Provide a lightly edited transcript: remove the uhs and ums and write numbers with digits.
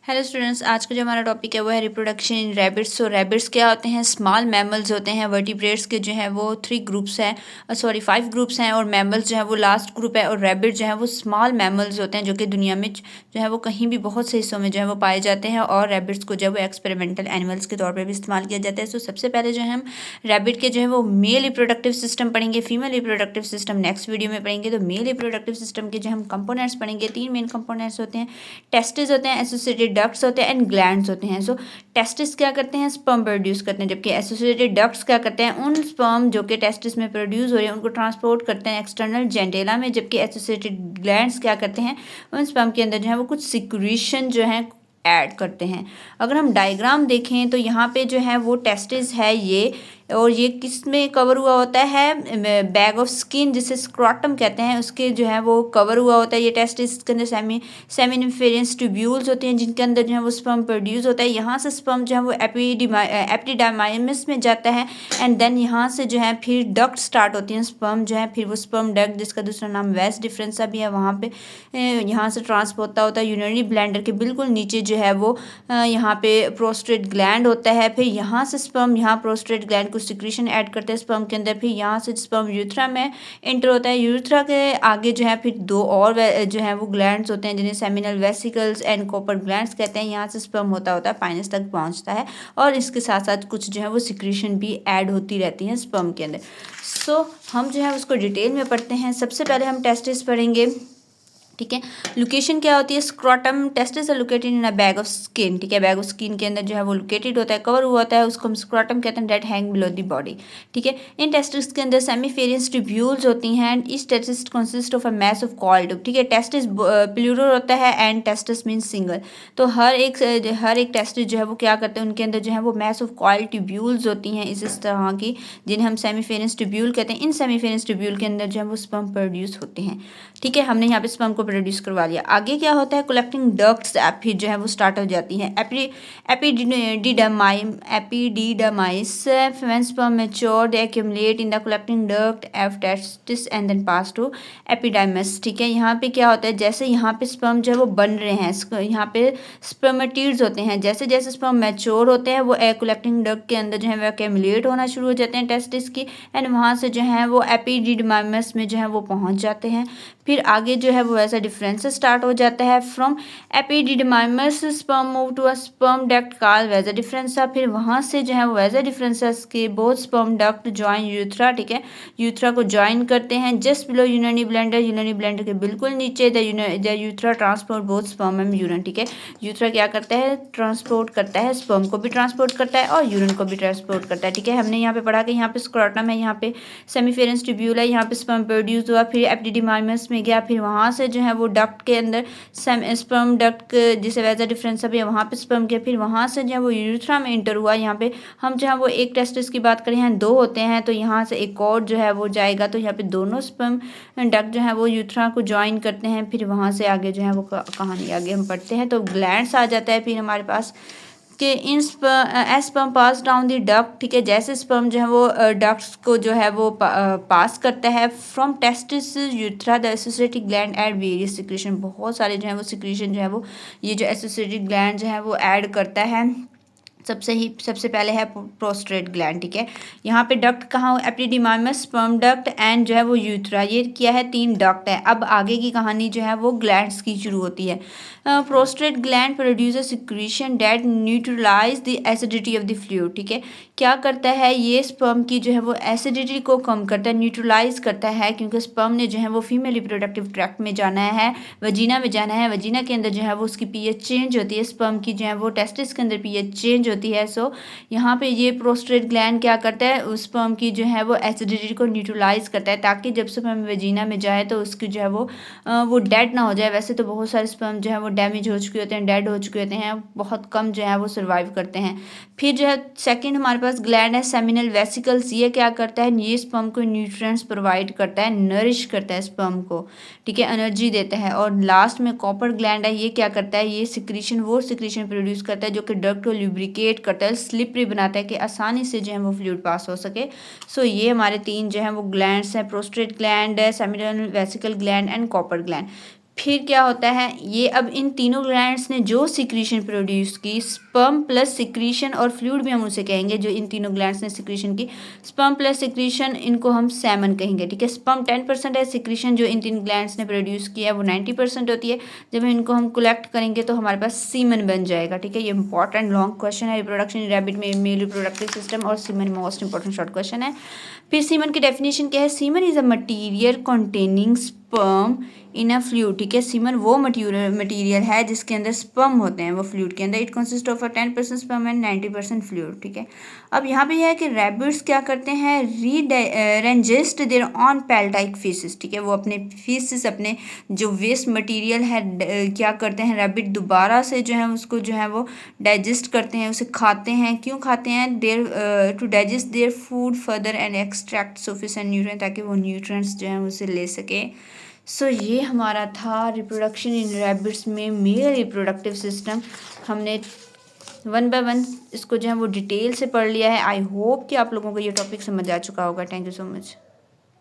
Hello students, आज का जो हमारा टॉपिक है वो है reproduction in rabbits. So rabbits क्या होते हैं? स्मॉल मैमल्स होते हैं। वर्टिब्रेट्स के जो है वो 3 ग्रुप्स हैं, 5 ग्रुप्स हैं, और मैमल्स जो है वो लास्ट ग्रुप है। और रैबिट जो है वो स्मॉल मैमल्स होते हैं जो कि दुनिया में जो है वो कहीं भी बहुत से हिस्सों में जो है वो पाए जाते हैं। और रैबिट्स को जो है वो एक्सपेरिमेंटल एनिमल्स के तौर पर भी इस्तेमाल किया जाता है। सो सबसे पहले जो है हम रैबिट के जो है वो मेल रिप्रोडक्टिव सिस्टम पढ़ेंगे, female reproductive system next video में पढ़ेंगे। तो मेल रिप्रोडक्टिव सिस्टम के जो हम कंपोनेंट्स पढ़ेंगे, 3 मेन कंपोनेंट्स होते हैं। टेस्टिस होते हैं, एसोसिएटेड डक्ट्स होते हैं, एंड ग्लैंड्स होते हैं। सो टेस्टिस क्या करते हैं? स्पर्म प्रोड्यूस करते हैं, जबकि एसोसिएटेड डक्ट्स क्या करते हैं? उन स्पर्म जो कि टेस्टिस में प्रोड्यूस हो रहे हैं उनको ट्रांसपोर्ट करते हैं एक्सटर्नल जेंटेला में, जबकि एसोसिएटेड ग्लैंड्स क्या करते हैं? उन स्पर्म के अंदर जो है वो कुछ सिक्रीशन जो है ऐड करते हैं। अगर हम डायग्राम देखें तो यहाँ पे जो है वो टेस्टिस है ये, और ये किस में कवर हुआ होता है? बैग ऑफ स्किन जिसे स्क्रॉटम कहते हैं, उसके जो है वो कवर हुआ होता है ये टेस्टिस। इसके अंदर सेमिनिफेरेंस ट्यूब्यूल्स होते हैं जिनके अंदर जो है वो स्पर्म प्रोड्यूस होता है। यहाँ से स्पर्म जो है वो एपिडिडाइमाइमस में जाता है, एंड देन यहाँ से जो है फिर डक्ट स्टार्ट होती हैं स्पर्म जो है, फिर वो स्पर्म डक्ट जिसका दूसरा नाम वेस्ट डिफरेंसा भी है, वहाँ पे यहाँ से ट्रांसपोर्ट होता है यूरिनरी ब्लैंडर के बिल्कुल नीचे जो है वो यहाँ पे प्रोस्टेट ग्लैंड होता है। फिर यहाँ से स्पर्म यहाँ प्रोस्टेट ग्लैंड सिक्रीशन ऐड करते हैं स्पर्म के अंदर। फिर यहाँ से स्पर्म यूरेथ्रा में एंटर होता है। यूरेथ्रा के आगे जो है फिर 2 और जो है वो ग्लैंड्स होते हैं जिन्हें seminal vesicles and copper glands कहते हैं। यहाँ से स्पर्म होता है पाइनस तक पहुँचता है, और इसके साथ साथ कुछ जो है वो सिक्रीशन भी ऐड होती रहती है स्पर्म के अंदर। सो हम जो है उसको डिटेल में पढ़ते हैं। सबसे पहले हम टेस्टिस पढ़ेंगे, ठीक है। लोकेशन क्या होती है? Scrotum testis are located in a bag of skin, ठीक है। बैग ऑफ स्किन के अंदर जो है वो लोकेटेड होता है, कवर हुआ होता है, उसको हम स्क्रॉटम कहते हैं, that hang below the body, ठीक है। इन टेस्टिस के अंदर सेमीफेरियस ट्यूब्यूल्स होती हैं, एंड इस testis consist of a mass of coil tube, ठीक है। टेस्टिस प्लूरल होता है एंड टेस्टिस मीन सिंगल। तो हर एक टेस्टिस जो है वो क्या करते हैं, उनके अंदर जो है वो मैस ऑफ कॉइल ट्यूब्यूल्स होती हैं इस तरह की, जिन्हें हम सेमीफेरियस ट्यूब्यूल कहते हैं। इन सेमीफेरियस ट्यूब्यूल के अंदर जो है वो स्पर्म प्रोड्यूस होते हैं, ठीक है। हमने यहाँ पे स्पर्म को प्रोड्यूस करवा लिया। आगे क्या होता है? कलेक्टिंग डक्ट्स फिर जो है वो स्टार्ट हो जाती हैं। Epididymis when sperm mature they accumulate in the collecting duct of testis and then pass to epididymis, ठीक है। यहाँ पे क्या होता है? जैसे यहाँ पे स्पर्म जो है वो बन रहे हैं, यहाँ पे स्पर्मेटिड्स होते हैं, जैसे जैसे स्पर्म मैच्योर होते हैं वो कलेक्टिंग डक्ट के अंदर जो है वो एक्यूमुलेट होना शुरू हो जाते हैं टेस्टिस की, एंड वहाँ से जो है वो एपिडिडमाइमस में जो है वो पहुँच जाते हैं। फिर आगे जो है वो ऐसा डिफरेंस स्टार्ट हो जाता है। From epididymis sperm move to a sperm duct called vas deferens. फिर वहाँ से जो है वो वेजा डिफरेंसा के बहुत स्पर्म डक्ट ज्वाइन यूरेथ्रा, ठीक है, यूरेथ्रा को ज्वाइन करते हैं जस्ट बिलो यूरिनरी ब्लैंडर के बिल्कुल नीचे। The urethra transport both sperm and urine, ठीक है। यूरेथ्रा क्या करता है? ट्रांसपोर्ट करता है, स्पर्म को भी ट्रांसपोर्ट करता है और यूरिन को भी ट्रांसपोर्ट करता है, ठीक है। हमने यहाँ पे पढ़ा कि यहाँ पे स्क्रॉटम है, यहाँ पे सेमीफेरेंस ट्यूब्यूल है, यहाँ पे स्पर्म प्रोड्यूस हुआ, फिर एपिडिडमाइमस में गया, फिर वहाँ से जो है वो डक्ट के अंदर स्पर्म डक्ट जिसे वेजा डिफरेंस भी है वहाँ पे स्पर्म किया, फिर वहाँ से जो है वो यूरेथ्रा में इंटर हुआ। यहाँ पे हम जो है वो एक टेस्टिस की बात करें, यहाँ 2 होते हैं, तो यहाँ से एक और जो है वो जाएगा, तो यहाँ पे दोनों स्पर्म डक्ट जो है वो यूरेथ्रा को ज्वाइन करते हैं। फिर वहाँ से आगे जो है वो कहानी आगे हम पढ़ते हैं, तो ग्लैंड्स आ जाता है फिर हमारे पास कि इन sperm pass down the duct, ठीक है। जैसे स्पर्म जो है वो डक्ट्स को जो है वो पास करता है from testis urethra the associated gland add various secretion, बहुत सारे जो है वो सिक्रीशन जो है वो ये जो एसोसिएटेड ग्लैंड जो है वो ऐड करता है। सबसे पहले है प्रोस्टेट ग्लैंड, ठीक है। यहाँ पे डक्ट कहाँ? एपिडिडमाइमस, स्पर्म डक्ट एंड जो है वो यूरेथ्रा, ये क्या है? 3 डक्ट है। अब आगे की कहानी जो है वो ग्लैंड्स की शुरू होती है। Prostate gland produce secretion that neutralise the acidity of the fluid, ठीक है। क्या करता है ये? स्पर्म की जो है वो एसिडिटी को कम करता है, न्यूट्रलाइज करता है, क्योंकि स्पर्म ने जो है वो फीमेल रिप्रोडक्टिव ट्रैक्ट में जाना है, वजीना में जाना है। वजीना के अंदर जो है वो उसकी पीएच चेंज होती है, स्पर्म की जो है वो टेस्टिस के अंदर पीएच चेंज होती है। सो यहाँ पे ये प्रोस्टेट ग्लैंड क्या करता है? उस स्पर्म की जो है वो एसिडिटी को न्यूट्रलाइज करता है, ताकि जब स्पर्म वजीना में जाए तो उसकी जो है वो डेड ना हो जाए। वैसे तो बहुत सारे स्पर्म जो है वो डैमेज हो चुके होते हैं, डेड हो चुके होते हैं, बहुत कम जो है वो सर्वाइव करते हैं। फिर जो है सेकंड हमारे पास ग्लैंड है सेमिनल वेसिकल्स। ये क्या करता है? ये स्पर्म को न्यूट्रिएंट्स प्रोवाइड करता है, नरिश करता है स्पर्म को, ठीक है, एनर्जी देता है। और लास्ट में कॉपर ग्लैंड है, ये क्या करता है? ये सिक्रीशन प्रोड्यूस करता है जो कि डक्ट को लुब्रिकेट करता है, स्लिपरी बनाता है कि आसानी से जो है वो फ्लूइड पास हो सके। सो ये हमारे 3 जो है वो ग्लैंड्स हैं, प्रोस्टेट ग्लैंड है, seminal vesicle gland and copper gland. फिर क्या होता है, ये अब इन तीनों ग्लैंड्स ने जो सिक्रीशन प्रोड्यूस की, स्पर्म प्लस सिक्रीशन और फ्लूइड भी हम उसे कहेंगे, जो इन तीनों ग्लैंड्स ने सिक्रीशन की, स्पर्म प्लस सिक्रीशन, इनको हम सेमन कहेंगे, ठीक है। स्पर्म 10% है, सिक्रीशन जो इन तीन ग्लैंड्स ने प्रोड्यूस किया है वो 90% होती है। जब इनको हम कलेक्ट करेंगे तो हमारे पास सीमन बन जाएगा, ठीक है। ये इंपॉर्टेंट लॉन्ग क्वेश्चन है, रिप्रोडक्शन इन रैबिट में मेल रिप्रोडक्टिव सिस्टम और semen most important short question है। फिर सीमन की डेफिनेशन क्या है, semen is a material containing sperm in a fluid, ठीक है। सीमन वो मटीरियल है जिसके अंदर स्पर्म होते हैं, वो फ्लूइड के अंदर। It consist of 10% sperm and 90% fluid, ठीक है। अब यहाँ पे है कि रैबिट्स क्या करते हैं, रीरेंजिस्ट देयर ऑन पैल्टाइक फीसिस, ठीक है। वो अपने फीसिस, अपने जो वेस्ट मटीरियल है, क्या करते हैं रैबिट, दोबारा से जो है उसको जो है वो डाइजेस्ट करते हैं, उसे खाते हैं। क्यों खाते हैं, there to digest their food further and extract sufficient nutrient, ताकि वो न्यूट्रिएंट्स जो है उसे ले सके। सो ये हमारा था रिप्रोडक्शन इन रैबिट्स में मेल रिप्रोडक्टिव सिस्टम। हमने 1 बाय 1 इसको जो है वो डिटेल से पढ़ लिया है। आई होप कि आप लोगों को ये टॉपिक समझ आ चुका होगा। Thank you so much.